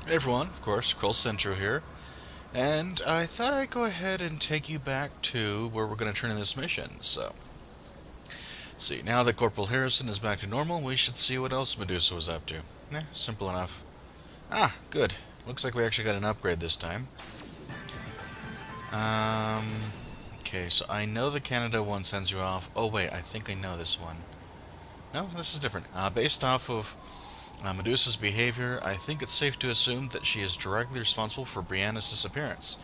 Hey everyone, of course, Krill Centro here, and I thought I'd go ahead and take you back to where we're going to turn in this mission. So, see, now that Corporal Harrison is back to normal, we should see what else Medusa was up to. Simple enough. Ah, good. Looks like we actually got an upgrade this time. Um, okay, so I know the Canada one sends you off. Oh wait, I think I know this one. No, this is different. Based off of Medusa's behavior, I think it's safe to assume that she is directly responsible for Brianna's disappearance.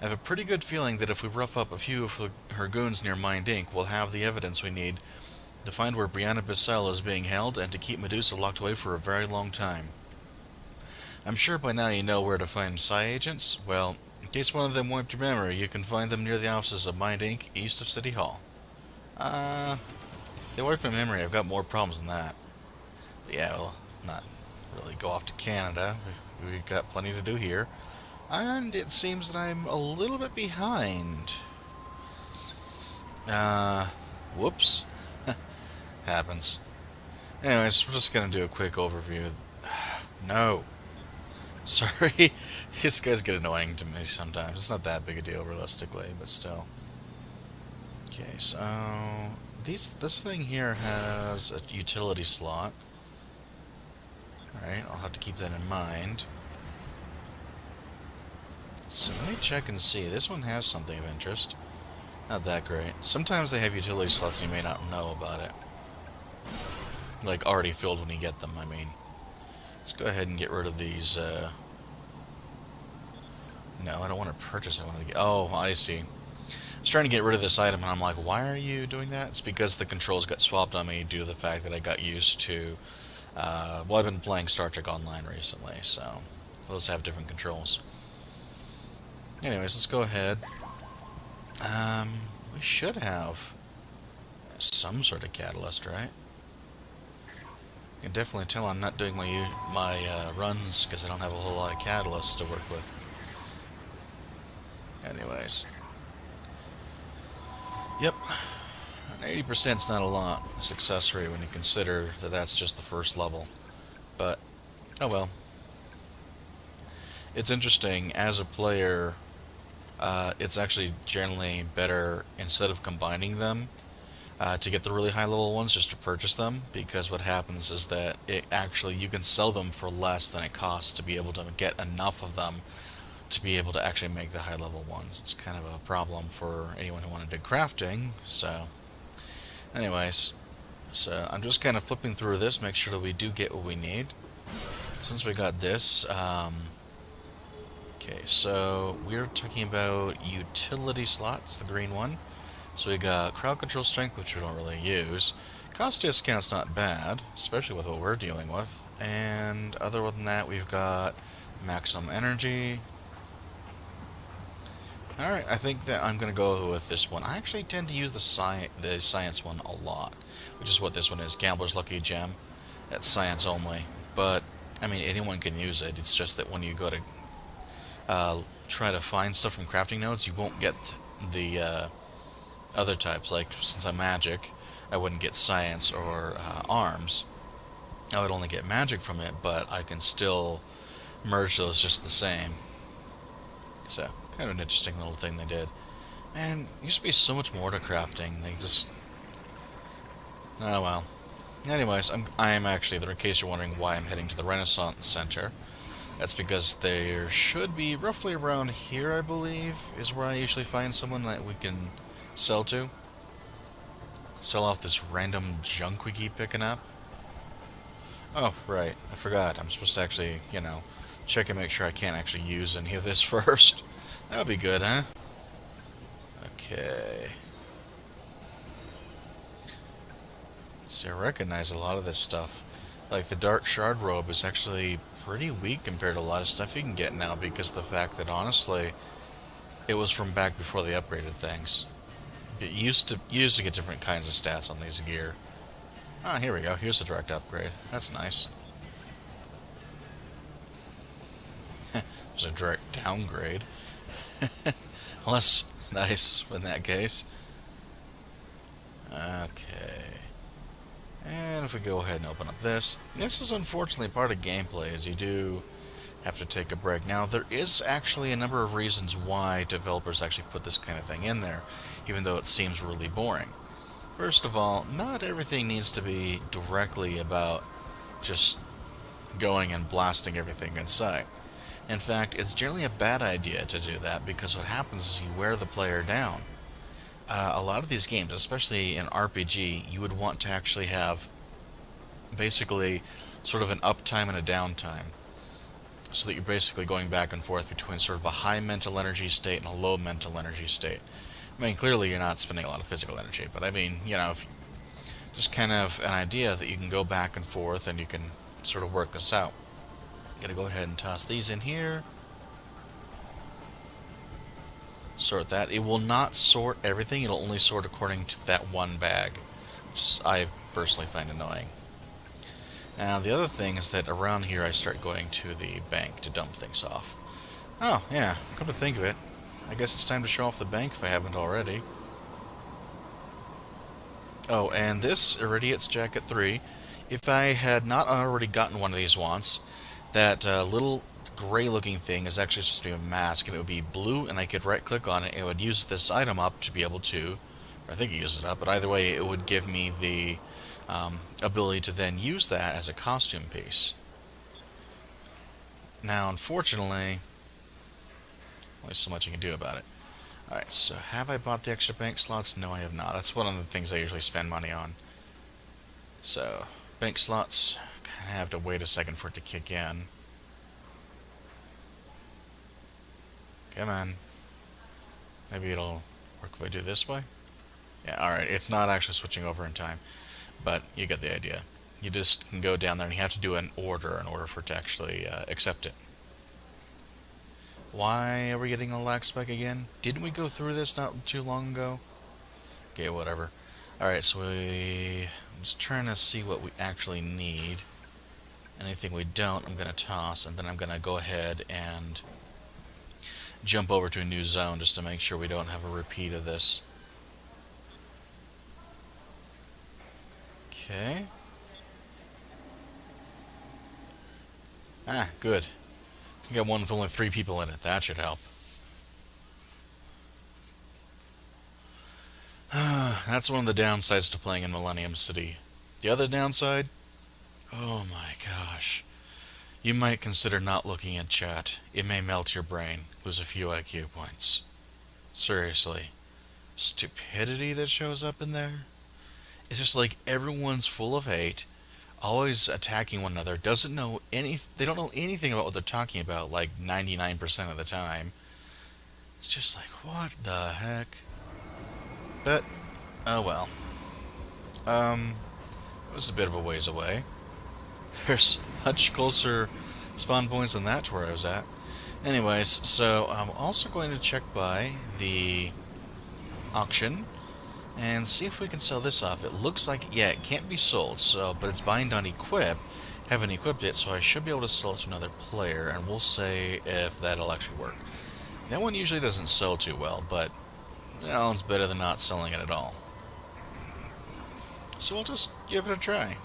I have a pretty good feeling that if we rough up a few of her goons near Mind Inc., we'll have the evidence we need to find where Brianna Bissell is being held and to keep Medusa locked away for a very long time. I'm sure by now you know where to find Psi agents. Well, in case one of them wiped your memory, you can find them near the offices of Mind Inc., east of City Hall. Uh, they wiped my memory. I've got more problems than that. But yeah, well, not really go off to Canada. We've got plenty to do here. And it seems that I'm a little bit behind. Uh, Whoops. Happens. Anyways, we're just gonna do a quick overview. No. Sorry. These guys get annoying to me sometimes. It's not that big a deal, realistically, but still. Okay, so this thing here has a utility slot. Alright, I'll have to keep that in mind. So let me check and see. This one has something of interest. Not that great. Sometimes they have utility slots and you may not know about it. Like, already filled when you get them, I mean. Let's go ahead and get rid of these, No, I don't want to purchase it. I want to get... Oh, I see. I was trying to get rid of this item, and I'm like, why are you doing that? It's because the controls got swapped on me due to the fact that I got used to... well, I've been playing Star Trek Online recently, so... those have different controls. Anyways, let's go ahead. We should have some sort of catalyst, right? You can definitely tell I'm not doing my runs because I don't have a whole lot of catalysts to work with. Anyways. Yep. 80% is not a lot success rate when you consider that that's just the first level. But, oh well. It's interesting, as a player, it's actually generally better, instead of combining them, to get the really high level ones, just to purchase them, because what happens is that you can sell them for less than it costs to be able to get enough of them to be able to actually make the high level ones. It's kind of a problem for anyone who wanted to do crafting. So anyways, so I'm just kind of flipping through this, make sure that we do get what we need. Since we got this, okay, so we're talking about utility slots, the green one. So we got crowd control strength, which we don't really use. Cost discount's not bad, especially with what we're dealing with. And other than that, we've got maximum energy. Alright, I think that I'm going to go with this one. I actually tend to use the science one a lot, which is what this one is, Gambler's Lucky Gem. That's science only. But, I mean, anyone can use it. It's just that when you go to try to find stuff from crafting nodes, you won't get the other types. Like, since I'm magic, I wouldn't get science or arms. I would only get magic from it, but I can still merge those just the same. So, kind of an interesting little thing they did. Man, there used to be so much more to crafting. They just... Oh well. Anyways, I'm actually, in case you're wondering why I'm heading to the Renaissance Center, that's because there should be roughly around here, I believe, is where I usually find someone that we can sell to. Sell off this random junk we keep picking up. Oh, right. I forgot. I'm supposed to actually, check and make sure I can't actually use any of this first. That would be good, huh? Okay. See, I recognize a lot of this stuff. Like, the Dark Shard Robe is actually pretty weak compared to a lot of stuff you can get now, because of the fact that, honestly, it was from back before they upgraded things. You used to get different kinds of stats on these gear. Ah, here we go. Here's a direct upgrade. That's nice. There's a direct downgrade. Less nice in that case. Okay. And if we go ahead and open up this is unfortunately part of gameplay, is you do have to take a break. Now, there is actually a number of reasons why developers actually put this kind of thing in there, even though it seems really boring. First of all, not everything needs to be directly about just going and blasting everything in sight. In fact, it's generally a bad idea to do that because what happens is you wear the player down. A lot of these games, especially in RPG, you would want to actually have basically sort of an uptime and a downtime, so that you're basically going back and forth between sort of a high mental energy state and a low mental energy state. I mean, clearly you're not spending a lot of physical energy, but I mean, if just kind of an idea that you can go back and forth and you can sort of work this out. I'm going to go ahead and toss these in here. Sort that. It will not sort everything, it'll only sort according to that one bag, which I personally find annoying. Now, the other thing is that around here I start going to the bank to dump things off. Oh, yeah, come to think of it, I guess it's time to show off the bank if I haven't already. Oh, and this Iridiate's Jacket 3, if I had not already gotten one of these once, that little gray-looking thing is actually supposed to be a mask, and it would be blue, and I could right-click on it, and it would use this item up to be able to, or I think it used it up, but either way, it would give me the ability to then use that as a costume piece. Now, unfortunately, only so much you can do about it. Alright, so have I bought the extra bank slots? No, I have not. That's one of the things I usually spend money on. So, bank slots, kind of have to wait a second for it to kick in. Come on. Maybe it'll work if I do this way? Yeah, alright, it's not actually switching over in time, but you get the idea. You just can go down there and you have to do an order in order for it to actually accept it. Why are we getting a lag spike again? Didn't we go through this not too long ago? Okay, whatever. Alright, so I'm just trying to see what we actually need. Anything we don't, I'm going to toss, and then I'm going to go ahead and jump over to a new zone just to make sure we don't have a repeat of this. Okay. Ah, good. I got one with only 3 people in it. That should help. That's one of the downsides to playing in Millennium City. The other downside? Oh my gosh. You might consider not looking at chat. It may melt your brain. Lose a few IQ points. Seriously. Stupidity that shows up in there? It's just like everyone's full of hate, always attacking one another, they don't know anything about what they're talking about, like 99% of the time. It's just like, what the heck? But, oh well. It was a bit of a ways away. There's much closer spawn points than that to where I was at. Anyways, so I'm also going to check by the auction and see if we can sell this off. It looks like, yeah, it can't be sold, but it's bind on equip. Haven't equipped it, so I should be able to sell it to another player, and we'll say if that'll actually work. That one usually doesn't sell too well, but it's better than not selling it at all. So we'll just give it a try.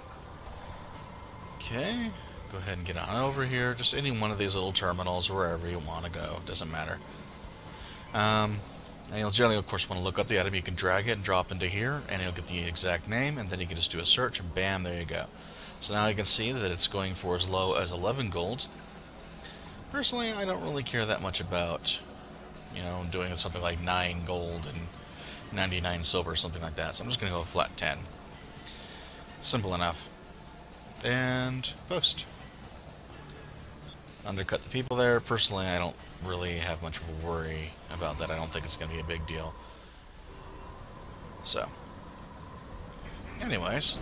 Okay, go ahead and get on over here. Just any one of these little terminals, wherever you want to go, doesn't matter. And you'll generally, of course, want to look up the item. You can drag it and drop into here, and you'll get the exact name, and then you can just do a search, and bam, there you go. So now you can see that it's going for as low as 11 gold. Personally, I don't really care that much about, doing something like 9 gold and 99 silver or something like that. So I'm just going to go flat 10. Simple enough. And post. Undercut the people there. Personally, I don't really have much of a worry about that. I don't think it's going to be a big deal. So, anyways,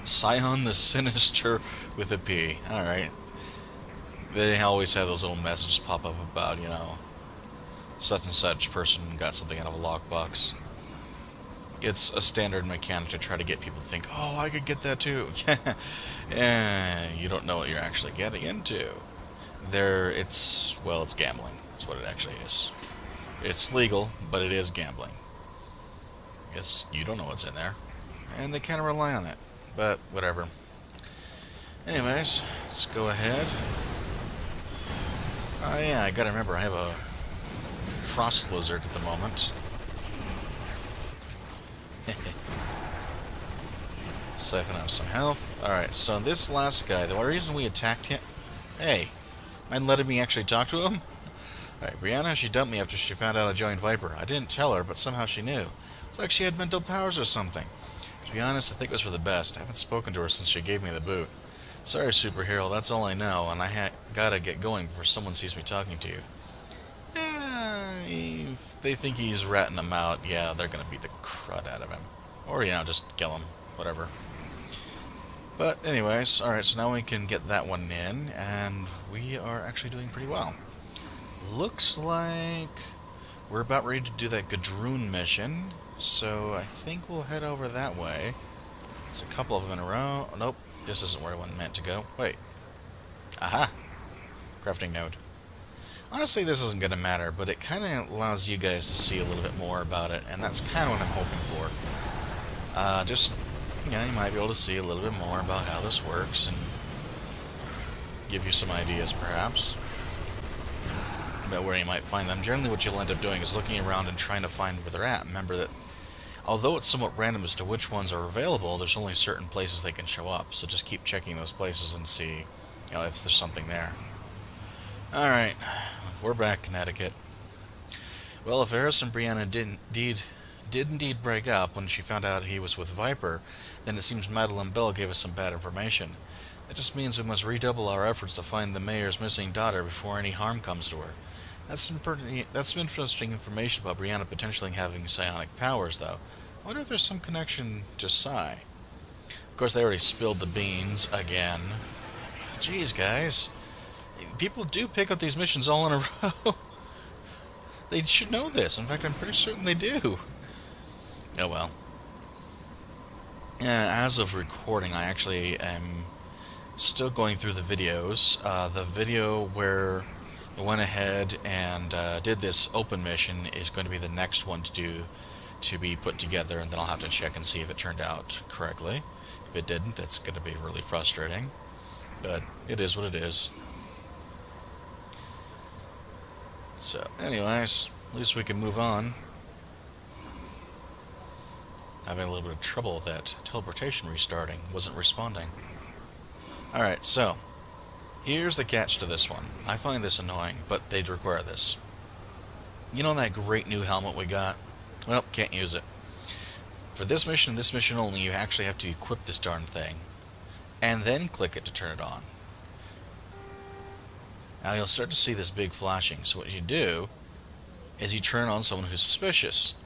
Scion the Sinister with a P. Alright. They always have those little messages pop up about, such and such person got something out of a lockbox. It's a standard mechanic to try to get people to think, oh, I could get that too. Yeah, you don't know what you're actually getting into. It's gambling. That's what it actually is. It's legal, but it is gambling. Guess you don't know what's in there. And they kind of rely on it. But, whatever. Anyways, let's go ahead. Oh yeah, I gotta remember, I have a frost lizard at the moment. Siphon up some health. Alright, so this last guy, the reason we attacked him... Hey, mind letting me actually talk to him? Alright, Brianna, she dumped me after she found out I joined Viper. I didn't tell her, but somehow she knew. It's like she had mental powers or something. To be honest, I think it was for the best. I haven't spoken to her since she gave me the boot. Sorry, superhero, that's all I know, and I gotta get going before someone sees me talking to you. If they think he's ratting them out, yeah, they're gonna beat the crud out of him. Or, you know, just kill him. Whatever. But, anyways, alright, so now we can get that one in, and we are actually doing pretty well. Looks like we're about ready to do that Gadroon mission, so I think we'll head over that way. There's a couple of them in a row. Nope, this isn't where I meant to go. Wait. Aha! Crafting node. Honestly, this isn't going to matter, but it kind of allows you guys to see a little bit more about it, and that's kind of what I'm hoping for. Just, you know, you might be able to see a little bit more about how this works, and give you some ideas, perhaps, about where you might find them. Generally, what you'll end up doing is looking around and trying to find where they're at. Remember that, although it's somewhat random as to which ones are available, there's only certain places they can show up, so just keep checking those places and see, you know, if there's something there. Alright, we're back, Connecticut. Well, if Eris and Brianna did indeed break up when she found out he was with Viper, then it seems Madeline Bell gave us some bad information. That just means we must redouble our efforts to find the mayor's missing daughter before any harm comes to her. That's some interesting information about Brianna potentially having psionic powers, though. I wonder if there's some connection to Psi. Of course, they already spilled the beans again. Jeez, guys. People do pick up these missions all in a row. They should know this. In fact, I'm pretty certain they do. Oh well. As of recording, I actually am still going through the videos. The video where I went ahead and did this open mission is going to be the next one to be put together, and then I'll have to check and see if it turned out correctly. If it didn't, that's going to be really frustrating. But it is what it is. So, anyways, at least we can move on. Having a little bit of trouble with that teleportation restarting. Wasn't responding. Alright, so, here's the catch to this one. I find this annoying, but they'd require this. You know that great new helmet we got? Well, can't use it. For this mission only, you actually have to equip this darn thing. And then click it to turn it on. Now you'll start to see this big flashing. So what you do is you turn on someone who's suspicious.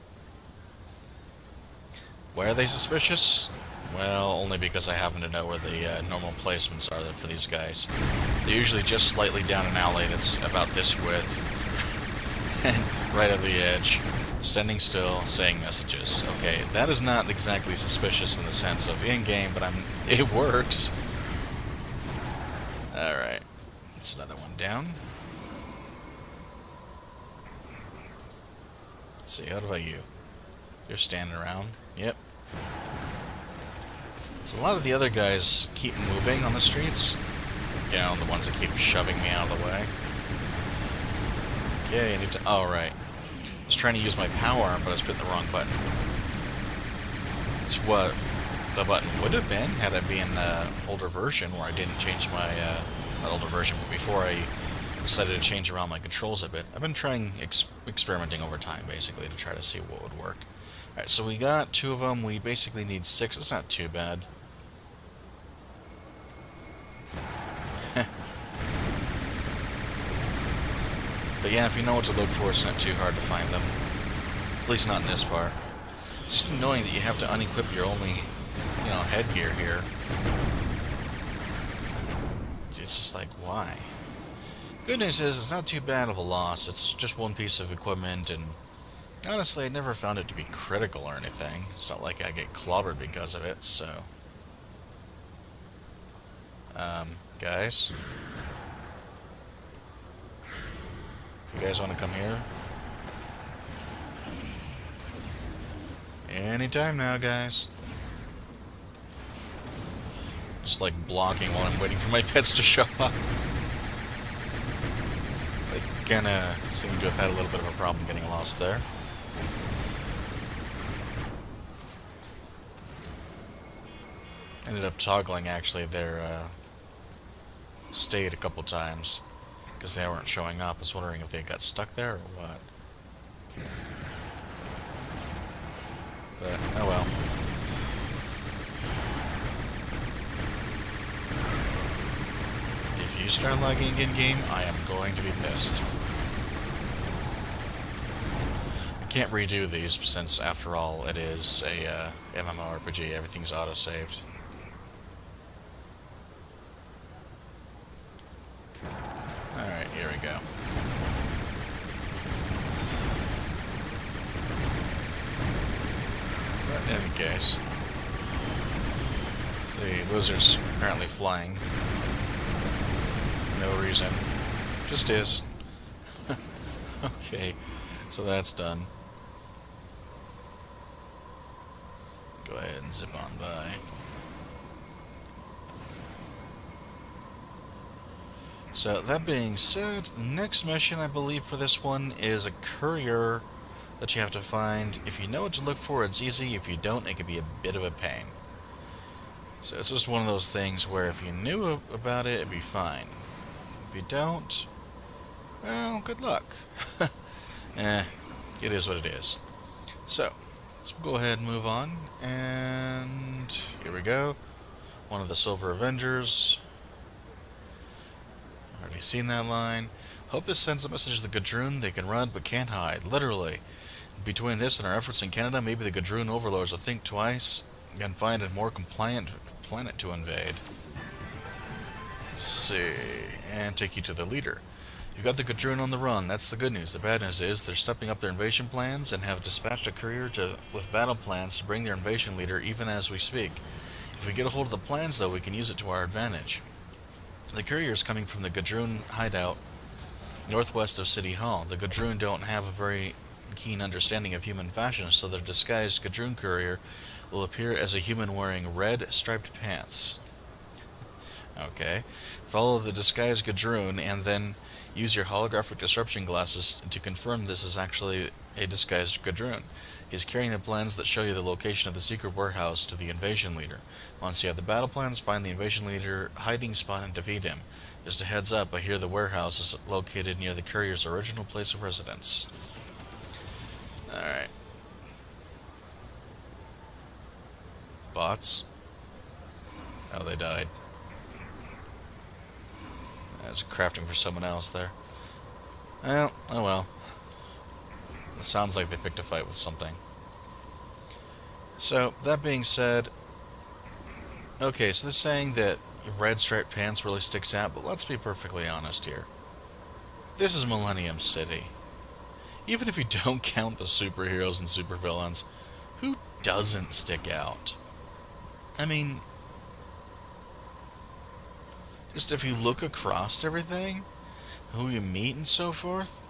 Why are they suspicious? Well, only because I happen to know where the normal placements are for these guys. They're usually just slightly down an alley that's about this width. And right at the edge. Standing still, saying messages. Okay, that is not exactly suspicious in the sense of in-game, but it works. Alright. That's another one down. Let's see, how about you? You're standing around. Yep. So a lot of the other guys keep moving on the streets. You know, the ones that keep shoving me out of the way. Okay, I need to... Oh, right. I was trying to use my power arm, but I was hitting the wrong button. It's what the button would have been had it been an older version where I didn't change my... not older version, but before I decided to change around my controls a bit. I've been trying, experimenting over time, basically, to try to see what would work. Alright, so we got 2 of them. We basically need 6. It's not too bad. But yeah, if you know what to look for, it's not too hard to find them. At least not in this part. It's just annoying that you have to unequip your only, you know, headgear here. It's just like, why? Good news is, it's not too bad of a loss. It's just one piece of equipment, and honestly, I never found it to be critical or anything. It's not like I get clobbered because of it, so... guys? You guys want to come here? Anytime now, guys. Just like blocking while I'm waiting for my pets to show up. They kinda seem to have had a little bit of a problem getting lost there. Ended up toggling actually their state a couple times because they weren't showing up. I was wondering if they got stuck there or what. But oh well. If you start lagging in game, I am going to be pissed. I can't redo these since, after all, it is a MMORPG. Everything's auto-saved. Alright, here we go. But in any case, the lizard's apparently flying. No reason. Just is. Okay, so that's done. Go ahead and zip on by. So, that being said, next mission, I believe, for this one is a courier that you have to find. If you know what to look for, it's easy. If you don't, it can be a bit of a pain. So, it's just one of those things where if you knew about it, it'd be fine. If you don't, well, good luck. It is what it is. So, let's go ahead and move on. And here we go. One of the Silver Avengers. Already seen that line. Hope this sends a message to the Gadroon. They can run but can't hide. Literally. Between this and our efforts in Canada, maybe the Gadroon overlords will think twice and find a more compliant planet to invade. Let's see. And take you to the leader. You've got the Gadroon on the run. That's the good news. The bad news is they're stepping up their invasion plans and have dispatched a courier with battle plans to bring their invasion leader even as we speak. If we get a hold of the plans, though, we can use it to our advantage. The courier is coming from the Gadroon hideout northwest of City Hall. The Gadroon don't have a very keen understanding of human fashion, so their disguised Gadroon courier will appear as a human wearing red striped pants. Okay. Follow the disguised Gadroon and then use your holographic disruption glasses to confirm this is actually a disguised Gadroon. He's carrying the plans that show you the location of the secret warehouse to the invasion leader. Once you have the battle plans, find the invasion leader hiding spot and defeat him. Just a heads up, I hear the warehouse is located near the courier's original place of residence. Alright. Bots? Oh, they died. I was crafting for someone else there. Well, oh well. It sounds like they picked a fight with something. So, that being said... Okay, so they're saying that red striped pants really sticks out, but let's be perfectly honest here. This is Millennium City. Even if you don't count the superheroes and supervillains, who doesn't stick out? I mean... Just if you look across everything, who you meet and so forth.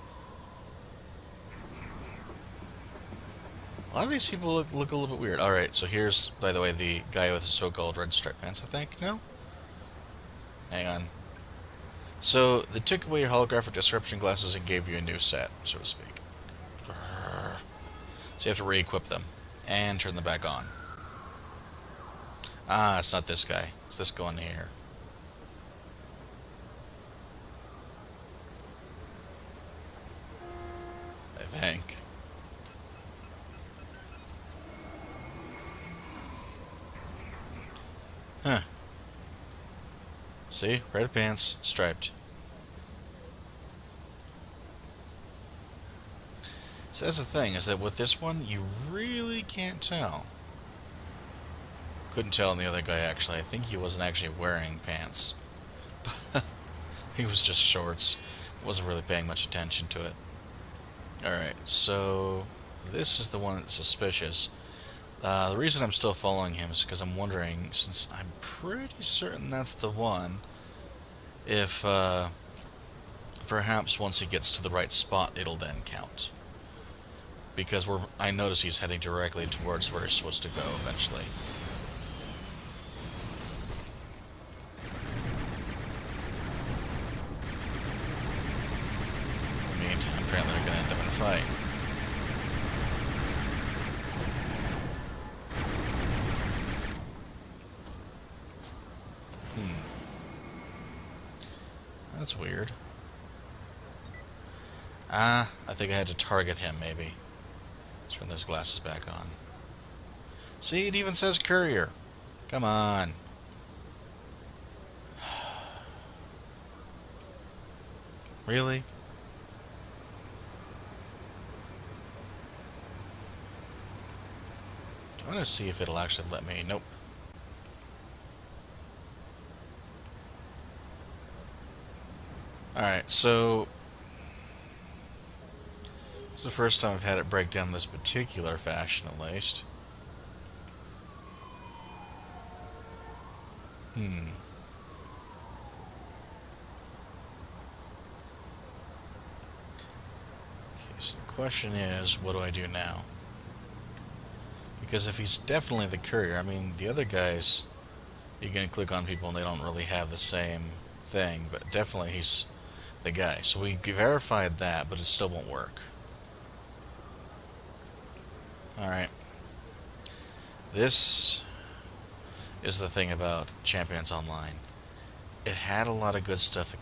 A lot of these people look a little bit weird. Alright, so here's, by the way, the guy with the so-called red striped pants, I think. No? Hang on. So, they took away your holographic disruption glasses and gave you a new set, so to speak. So you have to re-equip them. And turn them back on. Ah, it's not this guy. It's this going here. I think. Huh. See? Red pants, striped. So that's the thing, is that with this one, you really can't tell. Couldn't tell on the other guy, actually. I think he wasn't actually wearing pants. He was just shorts. Wasn't really paying much attention to it. Alright, so this is the one that's suspicious. The reason I'm still following him is because I'm wondering, since I'm pretty certain that's the one, if perhaps once he gets to the right spot, it'll then count. Because I notice he's heading directly towards where he's supposed to go eventually. apparently they're going to end up in a fight. That's weird. I think I had to target him, maybe. Let's turn those glasses back on. See, it even says courier. Come on. Really? I'm gonna see if it'll actually let me. Nope. Alright, so it's the first time I've had it break down this particular fashion, at least. Okay, so the question is, what do I do now? Because if he's definitely the courier, I mean, the other guys, you can click on people and they don't really have the same thing, but definitely he's the guy. So we verified that, but it still won't work. Alright. This is the thing about Champions Online. It had a lot of good stuff. It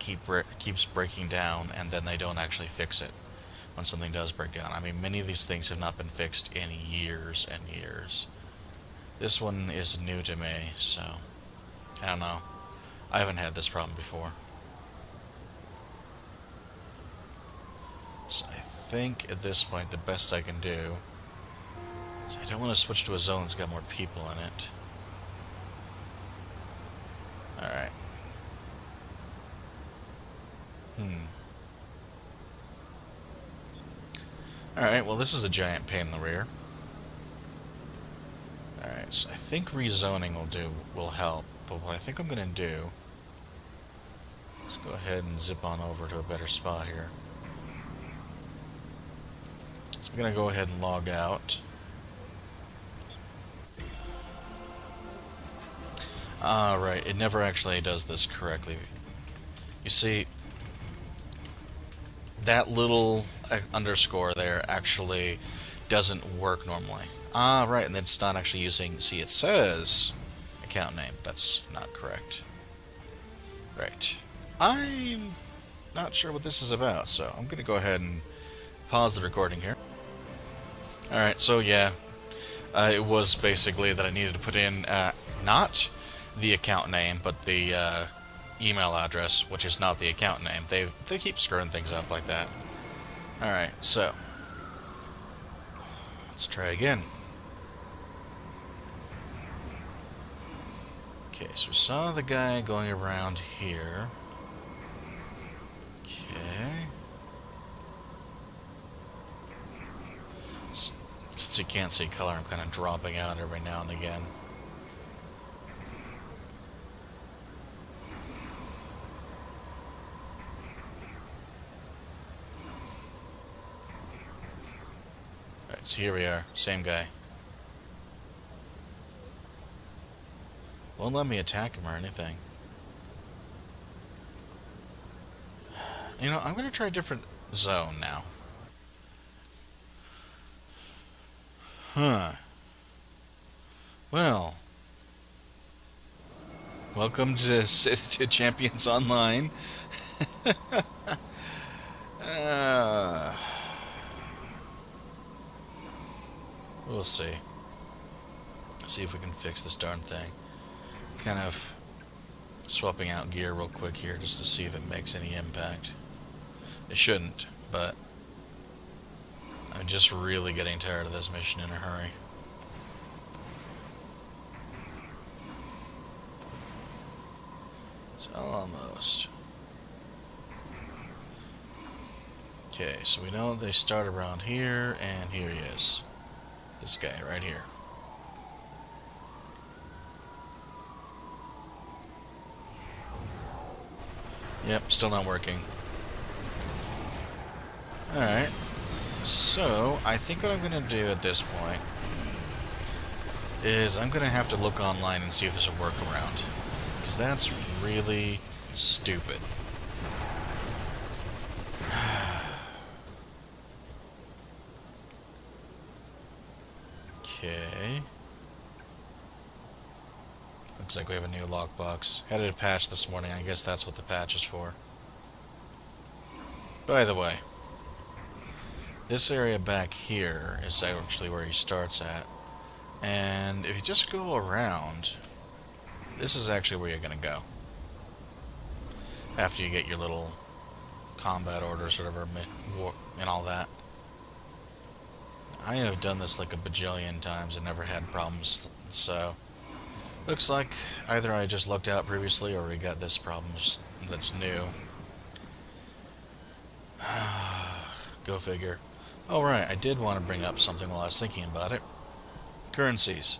keeps breaking down, and then they don't actually fix it when something does break down. I mean, many of these things have not been fixed in years and years. This one is new to me, so I don't know. I haven't had this problem before. So I think at this point the best I can do is I don't want to switch to a zone that's got more people in it. Alright. Alright, well this is a giant pain in the rear. Alright, so I think rezoning will help, but what I think I'm gonna do is go ahead and zip on over to a better spot here. So I'm gonna go ahead and log out. Right, it never actually does this correctly. You see, that little underscore there actually doesn't work normally. Right, and then it's not actually using... See, it says account name. That's not correct. Right. I'm not sure what this is about, so I'm going to go ahead and pause the recording here. Alright, so yeah, it was basically that I needed to put in not the account name, but the email address, which is not the account name. They keep screwing things up like that. Alright, so let's try again. Okay, so we saw the guy going around here. Okay. Since you can't see color, I'm kind of dropping out every now and again. Alright, so here we are. Same guy. Won't let me attack him or anything. You know, I'm going to try a different zone now. Huh. Well. Welcome to Champions Online. We'll see. See if we can fix this darn thing. Kind of swapping out gear real quick here just to see if it makes any impact. It shouldn't, but I'm just really getting tired of this mission in a hurry. So almost. Okay, so we know they start around here, and here he is. This guy right here. Yep, still not working. Alright. So, I think what I'm going to do at this point is I'm going to have to look online and see if there's a workaround. Because that's really stupid. Okay. Looks like we have a new lockbox. Had a patch this morning. I guess that's what the patch is for. By the way, this area back here is actually where he starts at. And if you just go around, this is actually where you're going to go. After you get your little combat orders or whatever and all that. I have done this like a bajillion times and never had problems, so looks like either I just looked out previously or we got this problem that's new. Go figure. Oh right, I did want to bring up something while I was thinking about it. Currencies.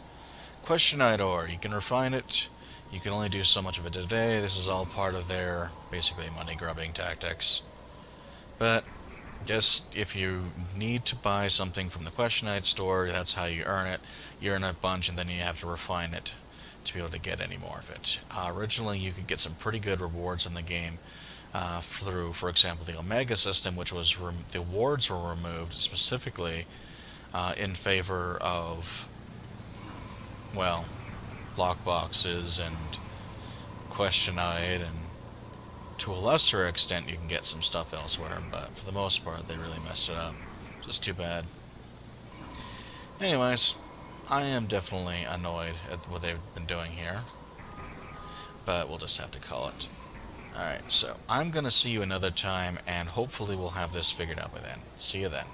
Questionidor, you can refine it. You can only do so much of it today. This is all part of their, basically, money grubbing tactics. But just if you need to buy something from the Questionite store, that's how you earn it. You earn a bunch and then you have to refine it to be able to get any more of it. Originally, you could get some pretty good rewards in the game through, for example, the Omega system, which was the awards were removed specifically in favor of, well, lockboxes and Questionite, and to a lesser extent you can get some stuff elsewhere, but for the most part they really messed it up. Just too bad. Anyways, I am definitely annoyed at what they've been doing here, but we'll just have to call it. Alright, so I'm going to see you another time, and hopefully we'll have this figured out by then. See you then.